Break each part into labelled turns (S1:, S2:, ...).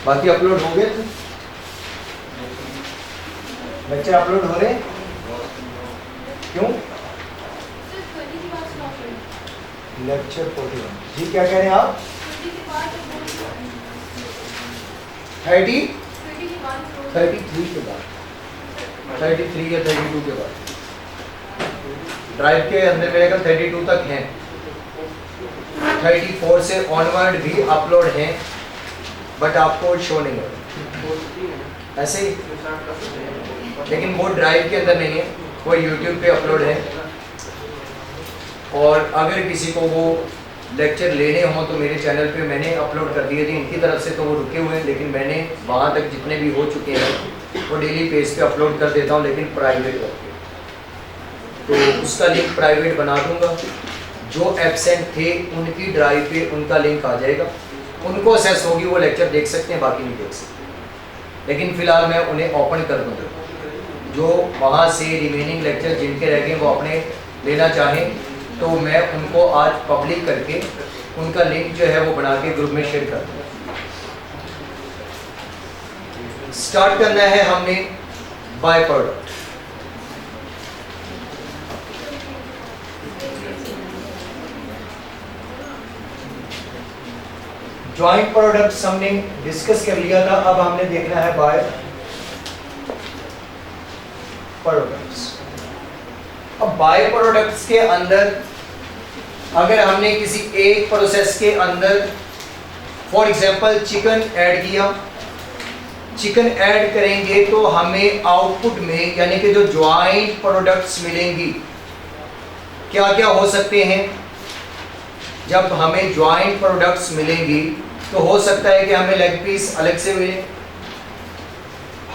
S1: बाकी अपलोड हो गए थे, लेक्चर अपलोड हो रहे, क्यों? लेक्चर 41 जी, क्या कह रहे हैं आप? 33 के बाद, 33 या 32 के बाद ड्राइव के अंदर मेरे ख्याल 32 तक हैं, 34 से ऑनवर्ड भी अपलोड हैं, बट आपको शो नहीं हो रहा ऐसे ही, लेकिन वो ड्राइव के अंदर नहीं है, वो यूट्यूब पे अपलोड है। और अगर किसी को वो लेक्चर लेने हों तो मेरे चैनल पे मैंने अपलोड कर दिए थे, इनकी तरफ से तो वो रुके हुए हैं, लेकिन मैंने वहाँ तक जितने भी हो चुके हैं वो डेली पेज पे अपलोड कर देता हूँ, लेकिन प्राइवेट करके, तो उसका लिंक प्राइवेट बना दूंगा। जो एब्सेंट थे उनकी ड्राइव पे उनका लिंक आ जाएगा, उनको असेस होगी, वो लेक्चर देख सकते हैं, बाकी नहीं देख सकते। लेकिन फ़िलहाल मैं उन्हें ओपन कर दूँगा, जो वहाँ से रिमेनिंग लेक्चर जिनके रह गए वो अपने लेना चाहें तो मैं उनको आज पब्लिक करके उनका लिंक जो है वो बना के ग्रुप में शेयर कर दूँगा। स्टार्ट करना है हमने बाय प्रोडक्ट। जॉइंट प्रोडक्ट्स हमने डिस्कस कर लिया था, अब हमने देखना है बाय प्रोडक्ट्स। अब बाय प्रोडक्ट्स के अंदर अगर हमने किसी एक प्रोसेस के अंदर फॉर एग्जांपल चिकन ऐड किया, चिकन ऐड करेंगे तो हमें आउटपुट में यानी कि जो जॉइंट प्रोडक्ट्स मिलेंगी क्या क्या हो सकते हैं। जब हमें जॉइंट प्रोडक्ट्स मिलेंगी तो हो सकता है कि हमें लेग पीस अलग से मिले,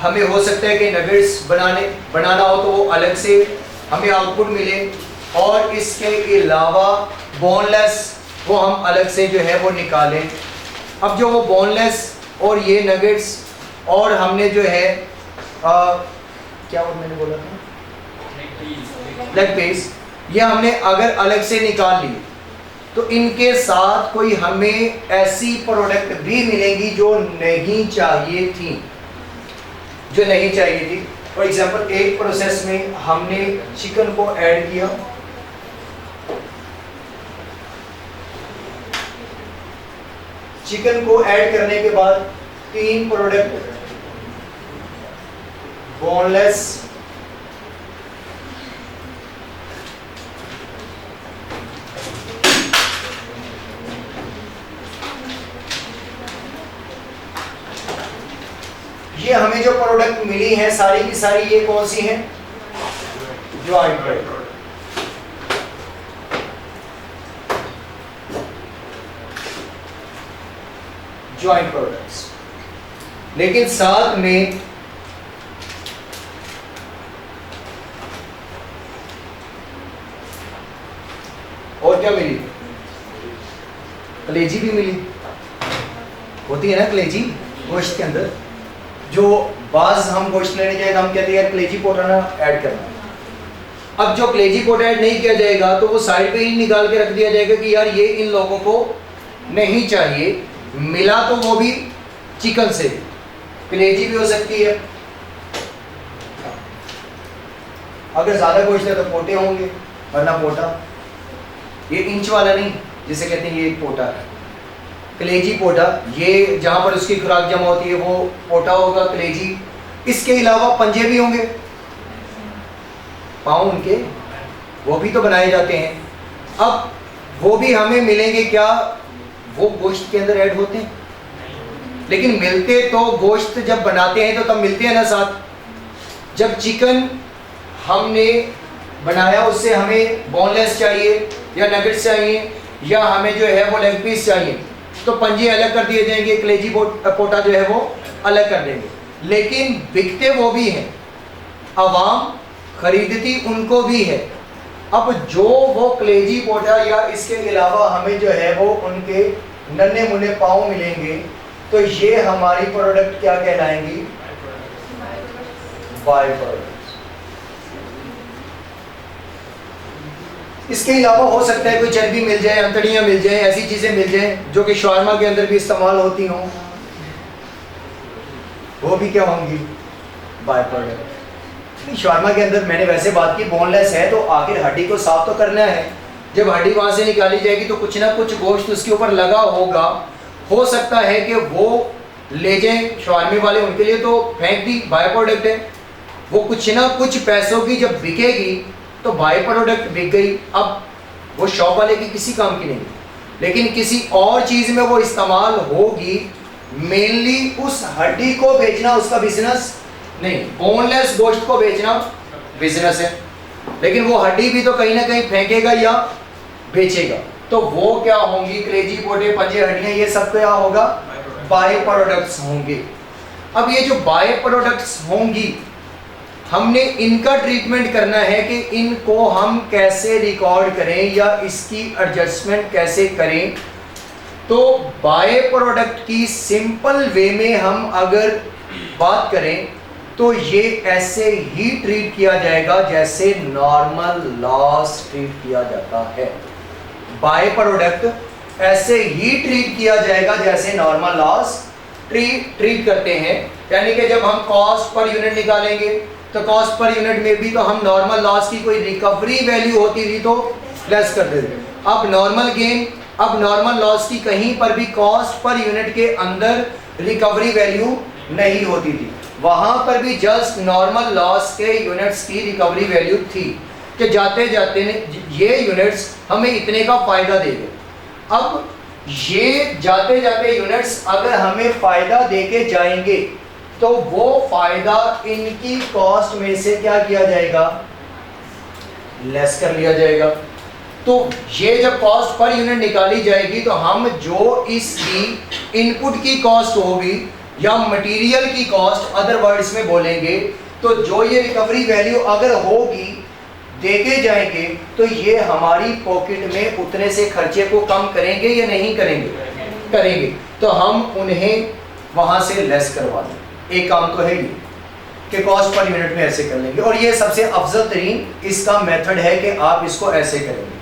S1: हमें हो सकता है कि नगेट्स बनाना हो तो वो अलग से हमें आउटपुट मिले, और इसके अलावा बोनलेस वो हम अलग से जो है वो निकालें। अब जो वो बोनलेस और ये नगेट्स और हमने जो है क्या वो मैंने बोला था लेग पीस, ये हमने अगर अलग से निकाल लिए तो इनके साथ कोई हमें ऐसी प्रोडक्ट भी मिलेगी जो नहीं चाहिए थी, जो नहीं चाहिए थी। फॉर एग्जांपल एक प्रोसेस में हमने चिकन को ऐड किया, चिकन को ऐड करने के बाद 3 प्रोडक्ट बोनलेस, ये हमें जो प्रोडक्ट मिली है सारी की सारी ये कौन सी हैं? Joint product. जॉइंट प्रोडक्ट्स, लेकिन साथ में और क्या मिली? कलेजी भी मिली, होती है ना कलेजी गोश्त के अंदर, जो बाज हम गोश्त लेने जाए हम कहते हैं कलेजी पोटा ना ऐड करना। अब जो कलेजी पोटा ऐड नहीं किया जाएगा तो वो साइड पे ही निकाल के रख दिया जाएगा कि यार ये इन लोगों को नहीं चाहिए, मिला तो वो भी चिकन से, कलेजी भी हो सकती है, अगर ज्यादा गोश्त है तो पोटे होंगे वरना पोटा। ये इंच वाला नहीं जिसे कहते हैं ये एक पोटा है, कलेजी पोटा, ये जहां पर उसकी खुराक जमा होती है वो पोटा होगा कलेजी। इसके अलावा पंजे भी होंगे, पाँव उनके वो भी तो बनाए जाते हैं। अब वो भी हमें मिलेंगे क्या? वो गोश्त के अंदर ऐड होते हैं, लेकिन मिलते तो गोश्त जब बनाते हैं तो तब मिलते हैं ना साथ। जब चिकन हमने बनाया उससे हमें बोनलेस चाहिए या नगेट्स चाहिए या हमें जो है वो लेग पीस चाहिए तो पंजे अलग कर दिए जाएंगे, कलेजी पोटा जो है वो अलग कर देंगे। लेकिन बिकते वो भी हैं, आवाम खरीदती उनको भी है। अब जो वो कलेजी पोटा या इसके अलावा हमें जो है वो उनके नन्हे मुन्ने पाँव मिलेंगे तो ये हमारी प्रोडक्ट क्या कहलाएंगी? By product. इसके अलावा हो सकता है कोई चर्बी मिल जाए, अंतड़ियाँ मिल जाए, ऐसी चीज़ें मिल जाएं जो कि शवारमा के अंदर भी इस्तेमाल होती हों, वो भी क्या होंगी, बाय प्रोडक्ट। शवारमा के अंदर मैंने वैसे बात की बोनलेस है तो आखिर हड्डी को साफ तो करना है। जब हड्डी वहां से निकाली जाएगी तो कुछ ना कुछ गोश्त उसके ऊपर लगा होगा, हो सकता है कि वो ले जाएं शवारमे वाले, उनके लिए तो फेंक दी, बाय प्रोडक्ट है। वो कुछ ना कुछ पैसों की जब बिकेगी तो बाय प्रोडक्ट बिक गई। अब वो शॉप वाले की किसी काम की नहीं, लेकिन किसी और चीज में वो इस्तेमाल होगी। मेनली उस हड्डी को बेचना उसका बिजनेस नहीं, बोनलेस गोश्त को बेचना बिजनेस है, लेकिन वो हड्डी भी तो कहीं ना कहीं फेंकेगा या बेचेगा। तो वो क्या होंगी, कलेजी, पोटे, पंजे, हड्डियां, ये सब क्या होगा, बाय प्रोडक्ट्स होंगे। अब ये जो बाय प्रोडक्ट्स होंगी, हमने इनका ट्रीटमेंट करना है कि इनको हम कैसे रिकॉर्ड करें या इसकी एडजस्टमेंट कैसे करें। तो बाय प्रोडक्ट की सिंपल वे में हम अगर बात करें तो ये ऐसे ही ट्रीट किया जाएगा जैसे नॉर्मल लॉस ट्रीट किया जाता है। बाय प्रोडक्ट ऐसे ही ट्रीट किया जाएगा जैसे नॉर्मल लॉस ट्रीट करते हैं। यानी कि जब हम कॉस्ट पर यूनिट निकालेंगे तो कॉस्ट पर यूनिट में भी तो हम नॉर्मल लॉस की कोई रिकवरी वैल्यू होती थी तो लेस कर देते। अब नॉर्मल गेन, अब नॉर्मल लॉस की कहीं पर भी कॉस्ट पर यूनिट के अंदर रिकवरी वैल्यू नहीं होती थी, वहां पर भी जस्ट नॉर्मल लॉस के यूनिट्स की रिकवरी वैल्यू थी कि जाते जाते ये यूनिट्स हमें इतने का फायदा देंगे। अब ये जाते जाते यूनिट्स अगर हमें फायदा देके जाएंगे तो वो फायदा इनकी कॉस्ट में से क्या किया जाएगा, लेस कर लिया जाएगा। तो ये जब कॉस्ट पर यूनिट निकाली जाएगी तो हम जो इसकी इनपुट की कॉस्ट होगी या मटेरियल की कॉस्ट अदर वर्ड्स में बोलेंगे, तो जो ये रिकवरी वैल्यू अगर होगी देखे जाएंगे तो ये हमारी पॉकेट में उतने से खर्चे को कम करेंगे या नहीं करेंगे, करेंगे। तो हम उन्हें वहां से लेस करवा दें। एक काम तो है ही कि कॉस्ट पर यूनिट में ऐसे कर लेंगे, और ये सबसे अफजल तरीन इसका मेथड है कि आप इसको ऐसे करेंगे।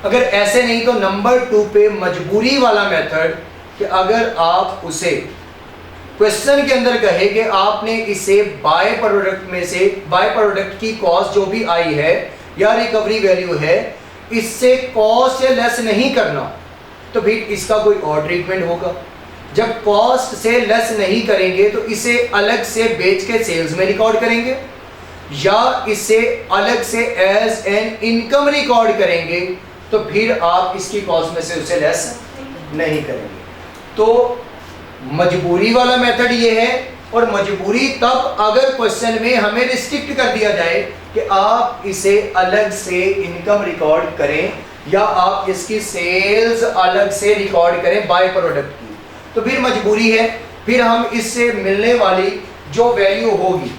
S1: अगर ऐसे नहीं तो नंबर 2 पे मजबूरी वाला मेथड, कि अगर आप उसे क्वेश्चन के अंदर कहे कि आपने इसे बाय प्रोडक्ट में से, बाय प्रोडक्ट की कॉस्ट जो भी आई है या रिकवरी वैल्यू है, इससे कॉस्ट से लेस नहीं करना, तो फिर इसका कोई और ट्रीटमेंट होगा। जब कॉस्ट से लेस नहीं करेंगे तो इसे अलग से बेच के सेल्स में रिकॉर्ड करेंगे या इसे अलग से एज एन इनकम रिकॉर्ड करेंगे, तो फिर आप इसकी कॉस्ट में से उसे लेस नहीं करेंगे। तो मजबूरी वाला मेथड ये है, और मजबूरी तब अगर क्वेश्चन में हमें रिस्ट्रिक्ट कर दिया जाए कि आप इसे अलग से इनकम रिकॉर्ड करें या आप इसकी सेल्स अलग से रिकॉर्ड करें बाय प्रोडक्ट की, तो फिर मजबूरी है। फिर हम इससे मिलने वाली जो वैल्यू होगी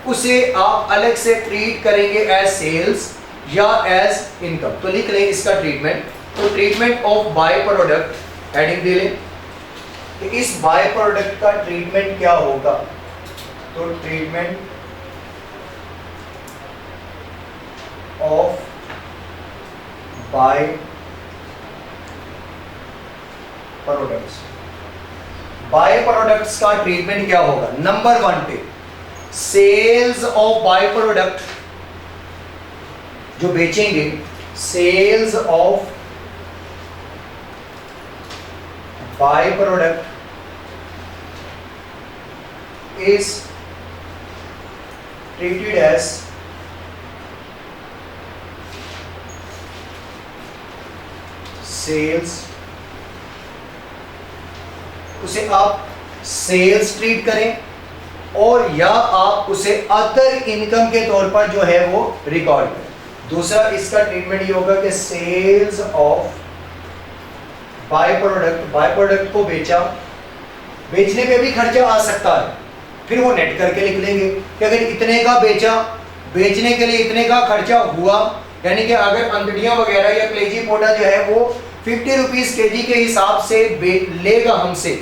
S1: उसे आप अलग से ट्रीट करेंगे एज सेल्स या एज इनकम। तो लिख लें इसका ट्रीटमेंट। तो treatment of by product heading दे लें। तो इस बाय प्रोडक्ट का ट्रीटमेंट क्या होगा, तो treatment of by products. By products का ट्रीटमेंट क्या होगा, नंबर 1 पे सेल्स ऑफ बाय प्रोडक्ट जो बेचेंगे, sales of bye product is treated as sales, उसे आप सेल्स ट्रीट करें और या आप उसे अदर इनकम के तौर पर जो है वो रिकॉर्ड करें। दूसरा इसका ट्रीटमेंट ये होगा कि sales of bye product, by product को बेचा, बेचने पे भी खर्चा आ सकता है, फिर वो नेट करके लिख लेंगे कि अगर इतने का बेचा, बेचने के लिए इतने का खर्चा हुआ, यानी कि अगर अंतड़ियाँ वगैरह या कलेजी पोटा जो है वो 50 रुपीज़ केजी के हिसाब से लेगा हमसे,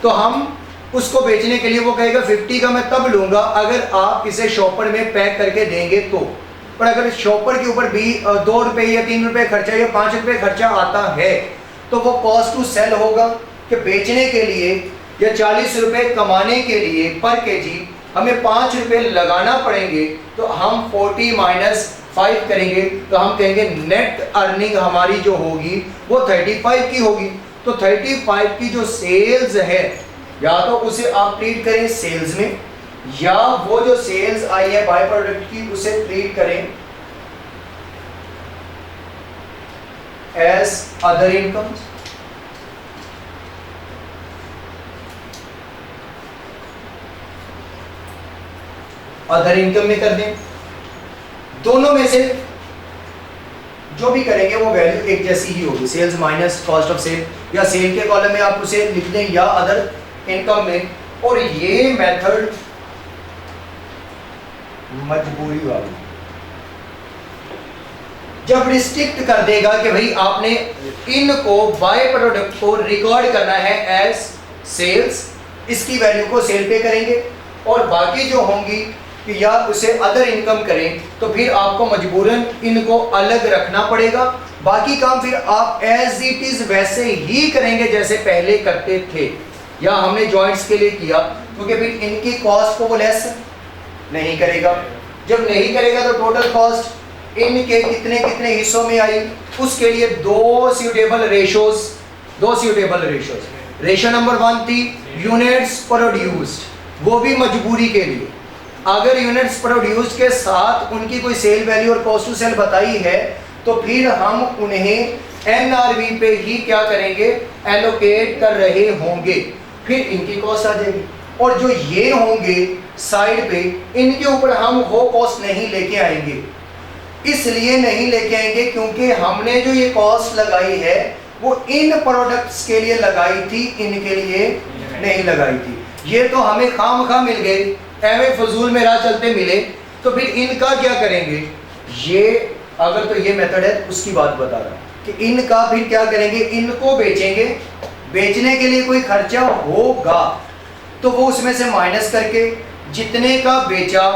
S1: तो हम उसको बेचने के लिए वो कहेगा 50 का मैं तब लूँगा अगर आप इसे शॉपर में पैक करके देंगे तो। पर अगर शॉपर के ऊपर भी 2 रुपये या 3 रुपये खर्चा या 5 रुपये खर्चा आता है तो वो कॉस्ट टू सेल होगा कि बेचने के लिए या 40 रुपए कमाने के लिए पर केजी हमें 5 रुपए लगाना पड़ेंगे, तो हम 40 माइनस 5 करेंगे तो हम कहेंगे नेट अर्निंग हमारी जो होगी वो 35 की होगी। तो 35 की जो सेल्स है, या तो उसे आप ट्रीट करें सेल्स में, या वो जो सेल्स आई है बाय प्रोडक्ट की उसे ट्रीट करें as other income. Other income में कर दें। दोनों में से जो भी करेंगे वो वैल्यू एक जैसी ही होगी, sales minus cost of sale, या सेल के कॉलम में आप उसे लिख दें या अदर इनकम में। और ये मेथड मजबूरी वाली, जब रिस्ट्रिक्ट कर देगा कि भाई आपने इनको बाय प्रोडक्ट को रिकॉर्ड करना है एज सेल्स, इसकी वैल्यू को सेल पे करेंगे, और बाकी जो होंगी कि या उसे अदर इनकम करें, तो फिर आपको मजबूरन इनको अलग रखना पड़ेगा। बाकी काम फिर आप एज इट इज वैसे ही करेंगे जैसे पहले करते थे, या हमने जॉइंट्स के लिए किया, क्योंकि फिर इनकी कॉस्ट को वो लेस नहीं करेगा। जब नहीं करेगा तो टोटल कॉस्ट इनके कितने कितने हिस्सों में आई, उसके लिए दो सूटेबल रेशोज। रेशो नंबर 1 थी यूनिट्स प्रोड्यूस्ड, वो भी मजबूरी के लिए। अगर यूनिट्स प्रोड्यूस्ड के साथ उनकी कोई सेल वैल्यू और कॉस्ट टू सेल बताई है, तो फिर हम उन्हें एनआरवी पे ही क्या करेंगे, एलोकेट कर रहे होंगे, फिर इनकी कॉस्ट आ जाएगी। और जो ये होंगे साइड पे, इनके ऊपर हम वो कॉस्ट नहीं लेके आएंगे। इसलिए नहीं लेके आएंगे क्योंकि हमने जो ये कॉस्ट लगाई है वो इन प्रोडक्ट्स के लिए लगाई थी, इनके लिए नहीं लगाई थी। ये तो हमें खामखा मिल गए, एवं फजूल में राह चलते मिले, तो फिर इनका क्या करेंगे। ये अगर तो ये मेथड है उसकी बात बता रहा हूं कि इनका फिर क्या करेंगे, इनको बेचेंगे। बेचने के लिए कोई खर्चा होगा तो वो उसमें से माइनस करके जितने का बेचा,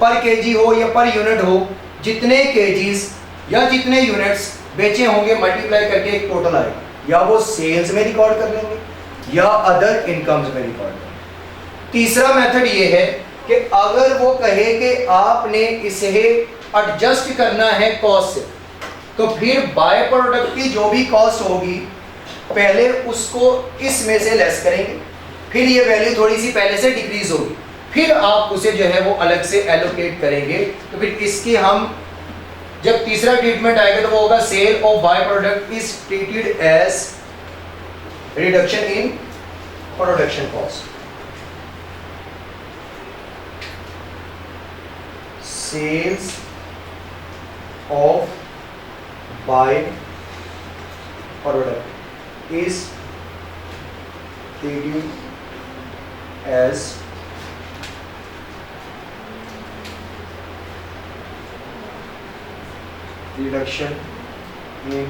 S1: पर केजी हो या पर यूनिट हो, जितने केजीज या जितने यूनिट्स बेचे होंगे मल्टीप्लाई करके एक टोटल आएगा, या वो सेल्स में रिकॉर्ड कर लेंगे या अदर इनकम्स में रिकॉर्ड करेंगे। तीसरा मेथड ये है कि अगर वो कहे कि आपने इसे एडजस्ट करना है कॉस्ट से, तो फिर बाय प्रोडक्ट की जो भी कॉस्ट होगी पहले उसको इसमें से लेस करेंगे, फिर ये वैल्यू थोड़ी सी पहले से डिक्रीज होगी, फिर आप उसे जो है वो अलग से एलोकेट करेंगे। तो फिर इसकी हम जब तीसरा ट्रीटमेंट आएगा तो वो होगा sale of bye product is treated as reduction in production cost. Sales of bye product is treated as reduction in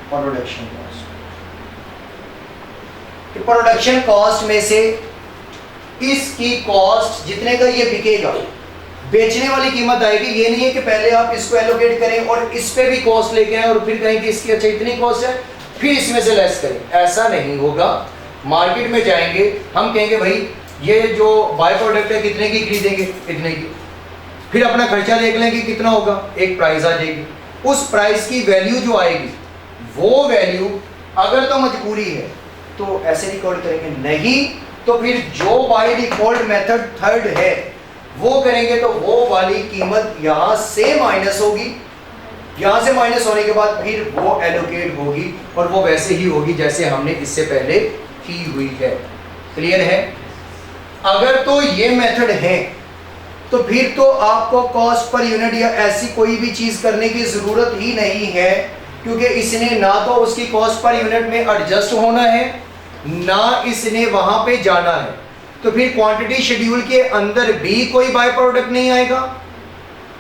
S1: production cost. Production cost में से इसकी कॉस्ट जितने का ये बिकेगा, बेचने वाली कीमत आएगी। ये नहीं है कि पहले आप इसको एलोकेट करें और इस पे भी कॉस्ट लेके आए और फिर कहें कि इसकी अच्छा इतनी कॉस्ट है फिर इसमें से लेस करें, ऐसा नहीं होगा। मार्केट में जाएंगे, हम कहेंगे भाई ये जो बाय प्रोडक्ट है कितने की खरीदेंगे, इतने की, फिर अपना खर्चा देख लेंगे कितना होगा, एक प्राइस आ जाएगी। उस प्राइस की वैल्यू जो आएगी वो वैल्यू अगर तो मजबूरी है तो ऐसे रिकॉर्ड करेंगे, नहीं तो फिर जो बाय डिफॉल्ट मेथड थर्ड है वो करेंगे, तो वो वाली कीमत यहाँ से माइनस होगी, यहाँ से माइनस होने के बाद फिर वो एलोकेट होगी और वो वैसे ही होगी जैसे हमने इससे पहले की हुई है। क्लियर है? अगर तो ये मेथड है तो फिर तो आपको कॉस्ट पर यूनिट या ऐसी कोई भी चीज करने की जरूरत ही नहीं है, क्योंकि इसने ना तो उसकी कॉस्ट पर यूनिट में एडजस्ट होना है ना इसने वहां पे जाना है। तो फिर क्वांटिटी शेड्यूल के अंदर भी कोई बाय प्रोडक्ट नहीं आएगा,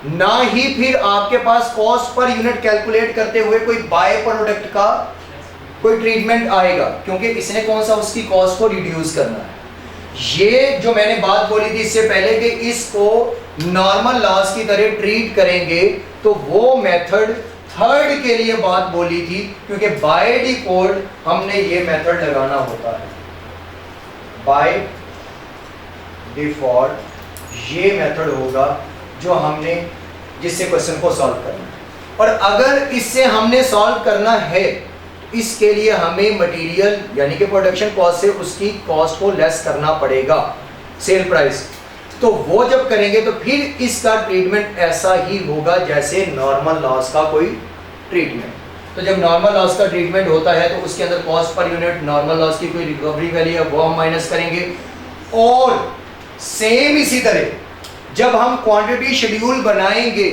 S1: ना ही फिर आपके पास कॉस्ट पर यूनिट कैलकुलेट करते हुए कोई बाय प्रोडक्ट का कोई ट्रीटमेंट आएगा, क्योंकि इसने कौन सा उसकी कॉस्ट को रिड्यूस करना है। ये जो मैंने बात बोली थी इससे पहले कि इसको नॉर्मल लॉस की तरह ट्रीट करेंगे, तो वो मेथड थर्ड के लिए बात बोली थी, क्योंकि बाय डिफॉल्ट हमने ये मेथड लगाना होता है। बाय डिफॉल्ट ये मेथड होगा जो हमने जिससे क्वेश्चन को सॉल्व करना है। और अगर इससे हमने सॉल्व करना है, इसके लिए हमें मटेरियल यानी कि प्रोडक्शन कॉस्ट से उसकी कॉस्ट को लेस करना पड़ेगा, सेल प्राइस। तो वो जब करेंगे तो फिर इसका ट्रीटमेंट ऐसा ही होगा जैसे नॉर्मल लॉस का कोई ट्रीटमेंट। तो जब नॉर्मल लॉस का ट्रीटमेंट होता है तो उसके अंदर cost per unit normal loss की कोई रिकवरी वैल्यू है वो हम माइनस करेंगे। और सेम इसी तरह जब हम क्वांटिटी शेड्यूल बनाएंगे,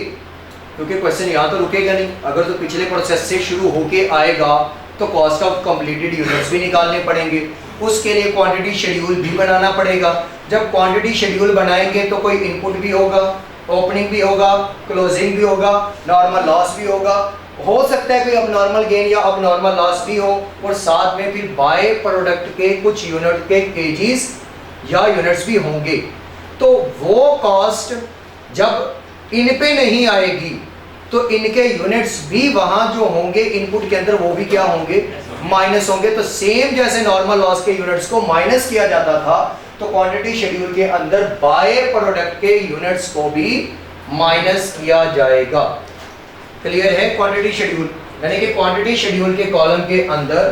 S1: क्योंकि क्वेश्चन यहाँ तो रुकेगा नहीं, अगर तो पिछले प्रोसेस से शुरू होके आएगा तो कॉस्ट ऑफ कंप्लीटेड यूनिट्स भी निकालने पड़ेंगे, उसके लिए क्वांटिटी शेड्यूल भी बनाना पड़ेगा। जब क्वांटिटी शेड्यूल बनाएंगे तो कोई इनपुट भी होगा, ओपनिंग भी होगा, क्लोजिंग भी होगा, नॉर्मल लॉस भी होगा, हो सकता है कोई अब नॉर्मल गेन या अब नॉर्मल लॉस भी हो, और साथ में फिर बाय प्रोडक्ट के कुछ यूनिट के केजीज या यूनिट्स भी होंगे। तो वो कॉस्ट जब इन पे नहीं आएगी तो इनके यूनिट्स भी वहां जो होंगे इनपुट के अंदर वो भी क्या होंगे, माइनस होंगे। तो सेम जैसे नॉर्मल लॉस के यूनिट्स को माइनस किया जाता था, तो क्वांटिटी शेड्यूल के अंदर बाय प्रोडक्ट के यूनिट्स को भी माइनस किया जाएगा। क्लियर है? क्वांटिटी शेड्यूल यानी कि क्वांटिटी शेड्यूल के कॉलम के अंदर